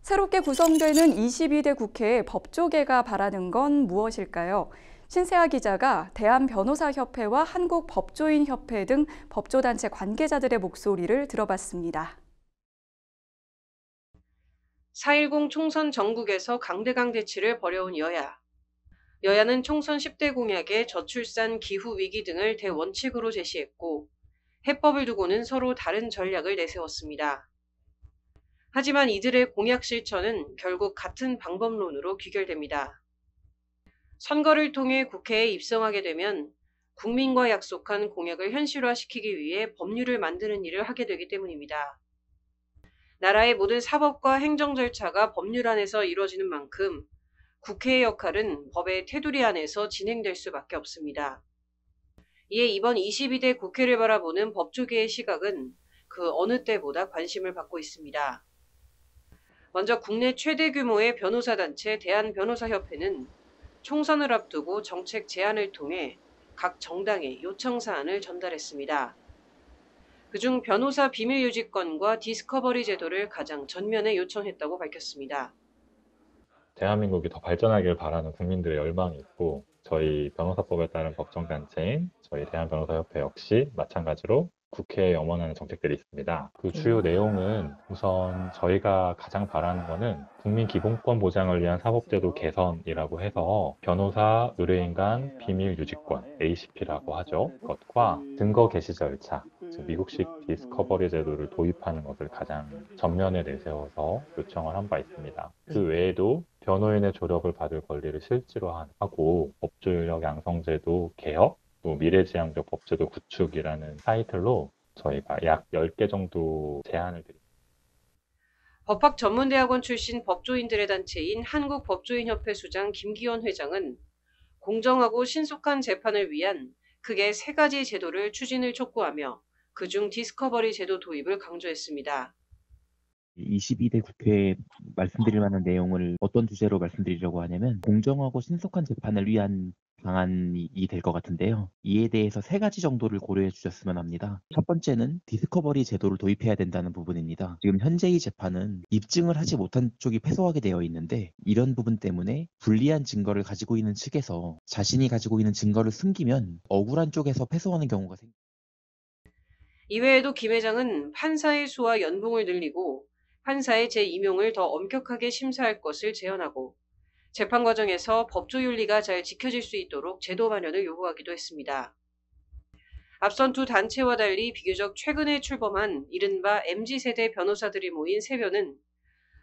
새롭게 구성되는 22대 국회의 법조계가 바라는 건 무엇일까요? 신세아 기자가 대한변호사협회와 한국법조인협회 등 법조단체 관계자들의 목소리를 들어봤습니다. 4.10 총선 전국에서 강대강 대치를 벌여온 여야. 여야는 총선 10대 공약에 저출산, 기후 위기 등을 대원칙으로 제시했고 해법을 두고는 서로 다른 전략을 내세웠습니다. 하지만 이들의 공약 실천은 결국 같은 방법론으로 귀결됩니다. 선거를 통해 국회에 입성하게 되면 국민과 약속한 공약을 현실화시키기 위해 법률을 만드는 일을 하게 되기 때문입니다. 나라의 모든 사법과 행정 절차가 법률 안에서 이루어지는 만큼 국회의 역할은 법의 테두리 안에서 진행될 수밖에 없습니다. 이에 이번 22대 국회를 바라보는 법조계의 시각은 그 어느 때보다 관심을 받고 있습니다. 먼저 국내 최대 규모의 변호사단체 대한변호사협회는 총선을 앞두고 정책 제안을 통해 각 정당에 요청 사안을 전달했습니다. 그중 변호사 비밀 유지권과 디스커버리 제도를 가장 전면에 요청했다고 밝혔습니다. 대한민국이 더 발전하길 바라는 국민들의 열망이 있고 저희 변호사법에 따른 법정단체인 저희 대한변호사협회 역시 마찬가지로 국회에 염원하는 정책들이 있습니다. 그 주요 내용은 우선 저희가 가장 바라는 거는 국민 기본권 보장을 위한 사법제도 개선이라고 해서 변호사, 의뢰인 간 비밀 유지권, ACP라고 하죠. 그것과 증거 개시 절차, 즉 미국식 디스커버리 제도를 도입하는 것을 가장 전면에 내세워서 요청을 한 바 있습니다. 그 외에도 변호인의 조력을 받을 권리를 실제로 하고 법조인력 양성제도 개혁, 또 미래지향적 법제도 구축이라는 타이틀로 저희가 약 10개 정도 제안을 드립니다. 법학전문대학원 출신 법조인들의 단체인 한국법조인협회 수장 김기원 회장은 공정하고 신속한 재판을 위한 크게 3가지 제도를 추진을 촉구하며 그중 디스커버리 제도 도입을 강조했습니다. 22대 국회에 말씀드릴 만한 내용을 어떤 주제로 말씀드리려고 하냐면 공정하고 신속한 재판을 위한 방안이 될 것 같은데요. 이에 대해서 3가지 정도를 고려해 주셨으면 합니다. 첫 번째는 디스커버리 제도를 도입해야 된다는 부분입니다. 지금 현재의 재판은 입증을 하지 못한 쪽이 패소하게 되어 있는데 이런 부분 때문에 불리한 증거를 가지고 있는 측에서 자신이 가지고 있는 증거를 숨기면 억울한 쪽에서 패소하는 경우가 생깁니다. 이외에도 김 회장은 판사의 수와 연봉을 늘리고 판사의 재임용을 더 엄격하게 심사할 것을 제언하고 재판 과정에서 법조윤리가 잘 지켜질 수 있도록 제도 마련을 요구하기도 했습니다. 앞선 두 단체와 달리 비교적 최근에 출범한 이른바 MZ세대 변호사들이 모인 세변은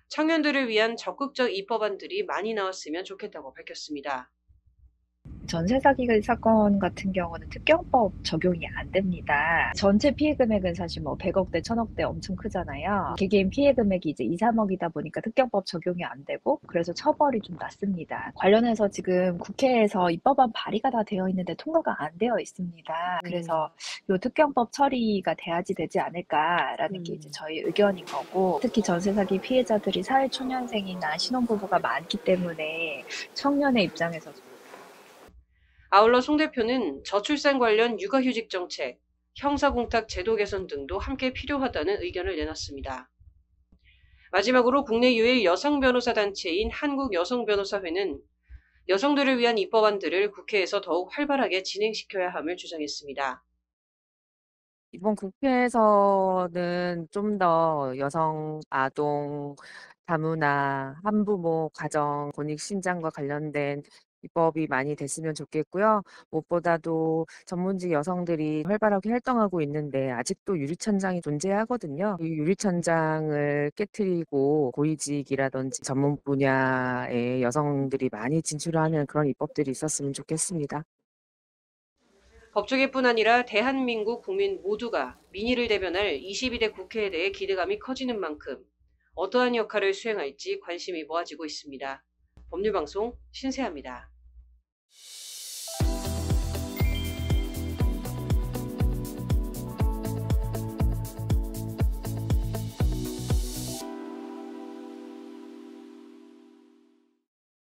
청년들을 위한 적극적 입법안들이 많이 나왔으면 좋겠다고 밝혔습니다. 전세 사기 사건 같은 경우는 특경법 적용이 안 됩니다. 전체 피해 금액은 사실 뭐 100억대, 1000억대 엄청 크잖아요. 개개인 피해 금액이 이제 2, 3억이다 보니까 특경법 적용이 안 되고 그래서 처벌이 좀 낮습니다. 관련해서 지금 국회에서 입법안 발의가 다 되어 있는데 통과가 안 되어 있습니다. 그래서 이 특경법 처리가 돼야지 되지 않을까라는 게 이제 저희 의견인 거고, 특히 전세 사기 피해자들이 사회초년생이나 신혼부부가 많기 때문에 청년의 입장에서 아울러 송 대표는 저출산 관련 육아휴직 정책, 형사공탁 제도 개선 등도 함께 필요하다는 의견을 내놨습니다. 마지막으로 국내 유일 여성 변호사 단체인 한국여성변호사회는 여성들을 위한 입법안들을 국회에서 더욱 활발하게 진행시켜야 함을 주장했습니다. 이번 국회에서는 좀 더 여성, 아동, 다문화, 한부모, 가정, 권익 신장과 관련된 입법이 많이 됐으면 좋겠고요. 무엇보다도 전문직 여성들이 활발하게 활동하고 있는데 아직도 유리천장이 존재하거든요. 이 유리천장을 깨트리고 고위직이라든지 전문 분야의 여성들이 많이 진출하는 그런 입법들이 있었으면 좋겠습니다. 법조계뿐 아니라 대한민국 국민 모두가 민의를 대변할 22대 국회에 대해 기대감이 커지는 만큼 어떠한 역할을 수행할지 관심이 모아지고 있습니다. 법률방송 신세아입니다.